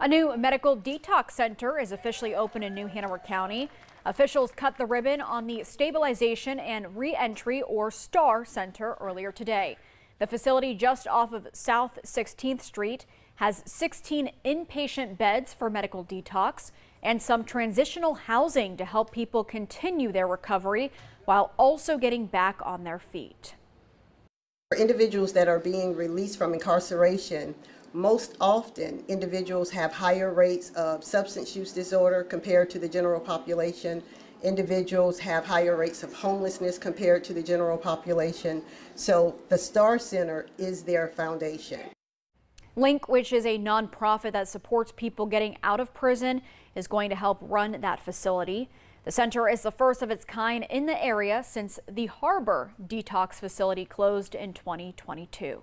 A new medical detox center is officially open in New Hanover County. Officials cut the ribbon on the Stabilization and Reentry, or STAR, center earlier today. The facility just off of South 16th Street has 16 inpatient beds for medical detox and some transitional housing to help people continue their recovery while also getting back on their feet. For individuals that are being released from incarceration, most often individuals have higher rates of substance use disorder compared to the general population. Individuals have higher rates of homelessness compared to the general population. So the STAR Center is their foundation. Link, which is a nonprofit that supports people getting out of prison, is going to help run that facility. The center is the first of its kind in the area since the Harbor Detox facility closed in 2022.